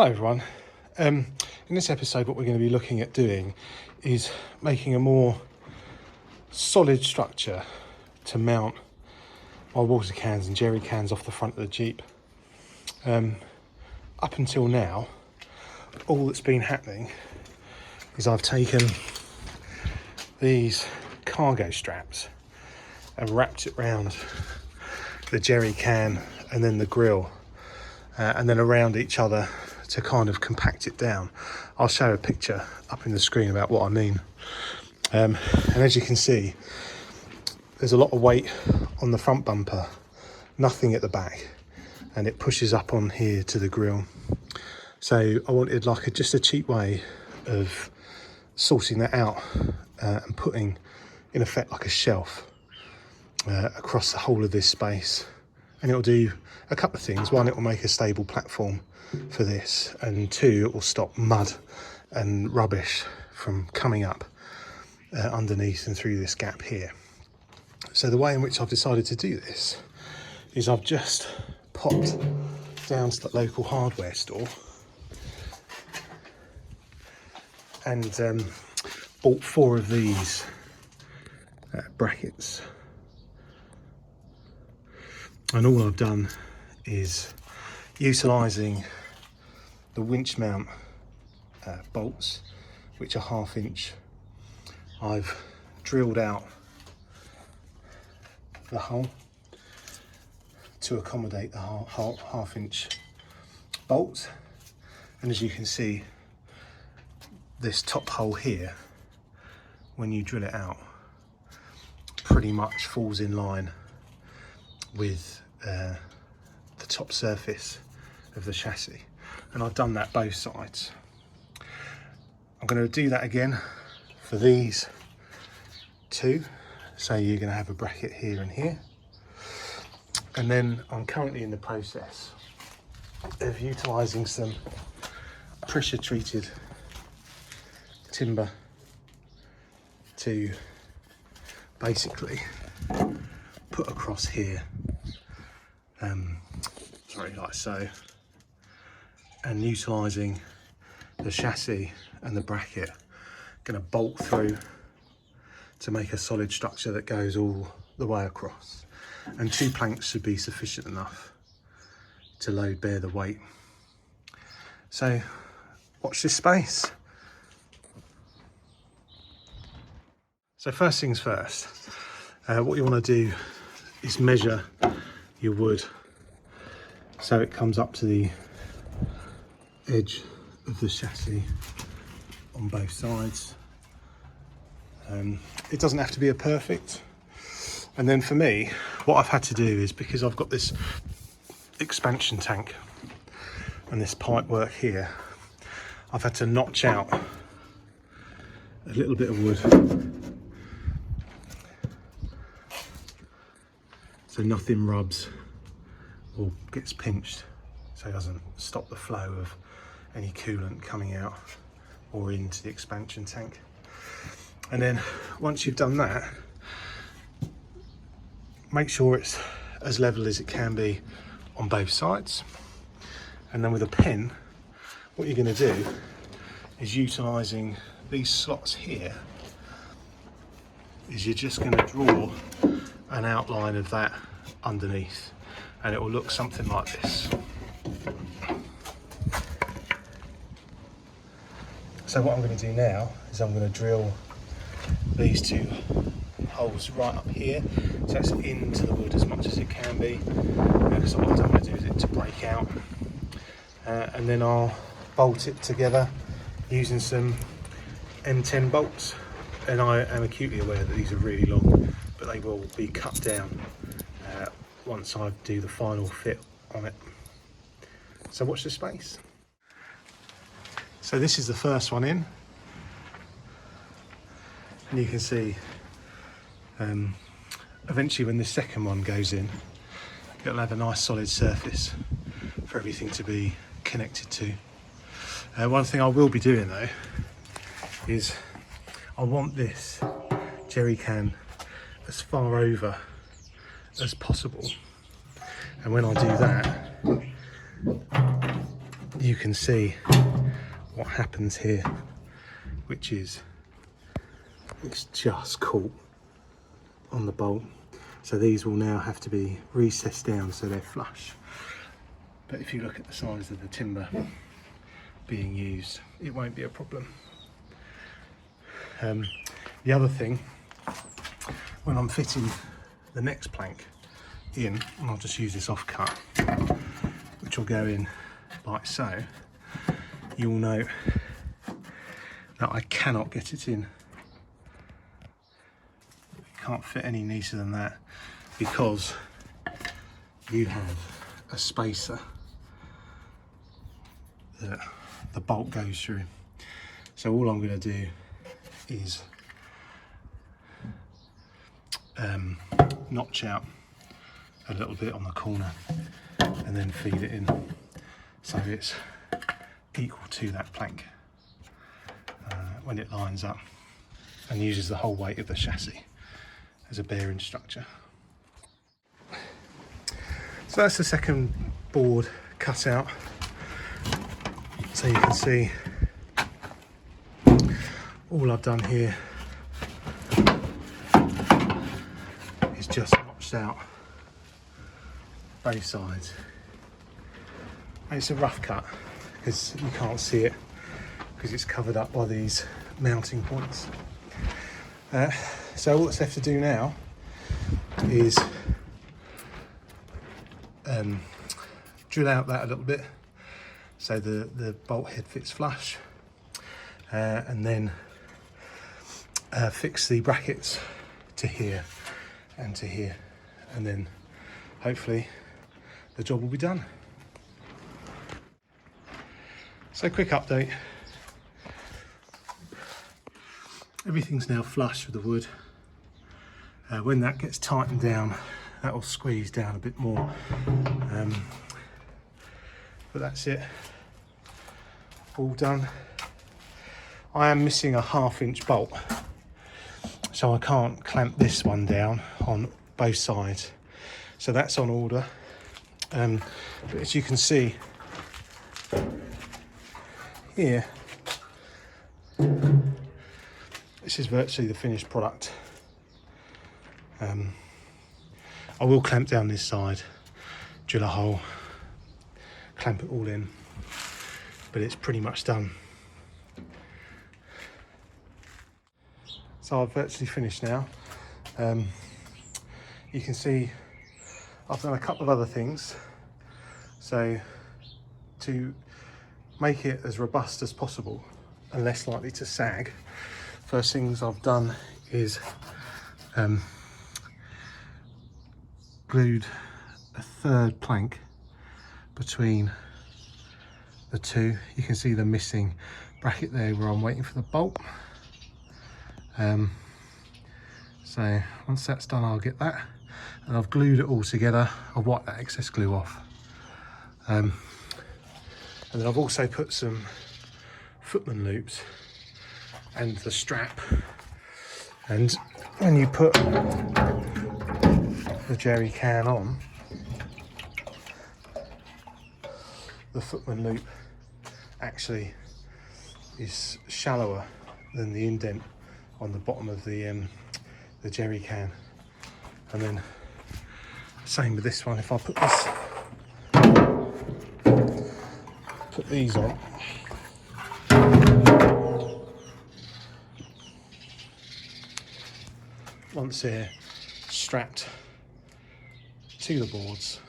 Hi everyone. In this episode what we're going to be looking at doing is making a more solid structure to mount my water cans and jerry cans off the front of the Jeep. Up until now, all that's been happening is I've taken these cargo straps and wrapped it around the jerry can and then the grill and then around each other to kind of compact it down. I'll show a picture up in the screen about what I mean. And as you can see, there's a lot of weight on the front bumper, nothing at the back, and it pushes up on here to the grill. So I wanted like just a cheap way of sorting that out and putting in effect like a shelf across the whole of this space. And it'll do a couple of things. One, it will make a stable platform for this, and two, it will stop mud and rubbish from coming up underneath and through this gap here. So the way in which I've decided to do this is I've just popped down to the local hardware store and bought 4 of these brackets. And all I've done is, utilising the winch mount bolts, which are 1/2 inch, I've drilled out the hole to accommodate the 1/2 inch bolts. And as you can see, this top hole here, when you drill it out, pretty much falls in line with the top surface of the chassis, and I've done that both sides. I'm going to do that again for these 2, so you're going to have a bracket here and here. And then I'm currently in the process of utilising some pressure treated timber to basically put across here, like so, and utilising the chassis and the bracket, going to bolt through to make a solid structure that goes all the way across, and 2 planks should be sufficient enough to load bear the weight. So watch this space. So first things first, what you want to do is measure your wood so it comes up to the edge of the chassis on both sides. It doesn't have to be a perfect. And then for me, what I've had to do is, because I've got this expansion tank and this pipe work here, I've had to notch out a little bit of wood so nothing rubs or gets pinched, so it doesn't stop the flow of any coolant coming out or into the expansion tank. And then once you've done that, make sure it's as level as it can be on both sides. And then with a pen, what you're going to do is, utilising these slots here, is you're just going to draw an outline of that underneath, and it will look something like this. So what I'm going to do now is I'm going to drill these 2 holes right up here, so it's into the wood as much as it can be, because what I don't want to do is it to break out. And then I'll bolt it together using some M10 bolts. And I am acutely aware that these are really long, but they will be cut down once I do the final fit on it. So watch this space. So this is the first one in, and you can see eventually when the second one goes in, it'll have a nice solid surface for everything to be connected to. One thing I will be doing though is, I want this jerry can as far over as possible, and when I do that, you can see what happens here, which is it's just caught on the bolt. So these will now have to be recessed down so they're flush. But if you look at the size of the timber being used, it won't be a problem. The other thing, when I'm fitting the next plank in, and I'll just use this offcut, which will go in like so, you'll note that I cannot get it in. It can't fit any neater than that because you have a spacer that the bolt goes through. So all I'm going to do is notch out a little bit on the corner and then feed it in so it's equal to that plank when it lines up, and uses the whole weight of the chassis as a bearing structure. So that's the second board cut out. So you can see all I've done here is just notched out both sides. And it's a rough cut because you can't see it because it's covered up by these mounting points. So all that's left to do now is drill out that a little bit so the bolt head fits flush, and then fix the brackets to here and to here, and then hopefully the job will be done. So quick update. Everything's now flush with the wood. When that gets tightened down, that will squeeze down a bit more. But that's it. All done. I am missing a 1/2 inch bolt, so I can't clamp this one down on both sides. So that's on order. But as you can see here, this is virtually the finished product. I will clamp down this side, drill a hole, clamp it all in, but it's pretty much done. So I've virtually finished now. You can see I've done a couple of other things. So to make it as robust as possible and less likely to sag, first things I've done is glued a 3rd plank between the two. You can see the missing bracket there where I'm waiting for the bolt. So once that's done, I'll get that, and I've glued it all together. I've wiped that excess glue off, and then I've also put some footman loops and the strap. And when you put the jerry can on, the footman loop actually is shallower than the indent on the bottom of the jerry can. And then same with this one. If I put these on, once they're strapped to the boards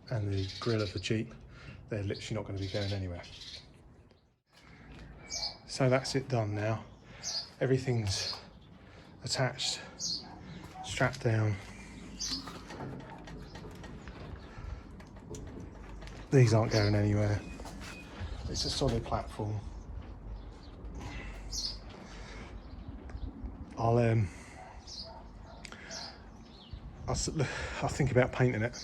and the grille of the Jeep, they're literally not going to be going anywhere. So that's it done now. Everything's attached, strapped down. These aren't going anywhere. It's a solid platform. I'll think about painting it.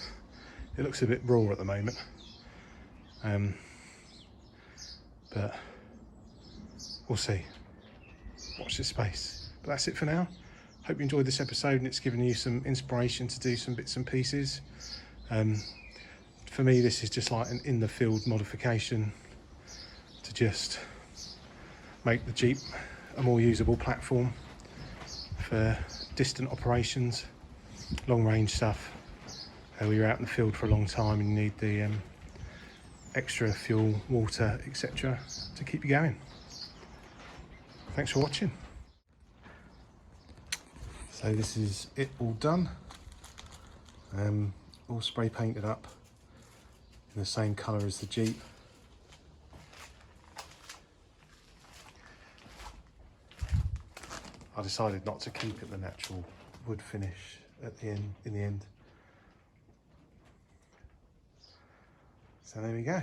It looks a bit raw at the moment, but we'll see. Watch this space. But that's it for now. Hope you enjoyed this episode and it's given you some inspiration to do some bits and pieces. For me, this is just like an in the field modification. just make the Jeep a more usable platform for distant operations, long range stuff. Where you're out in the field for a long time and you need the extra fuel, water, etc. to keep you going. Thanks for watching. So this is it all done. All spray painted up in the same colour as the Jeep. I decided not to keep it the natural wood finish at the end, in the end. So there we go.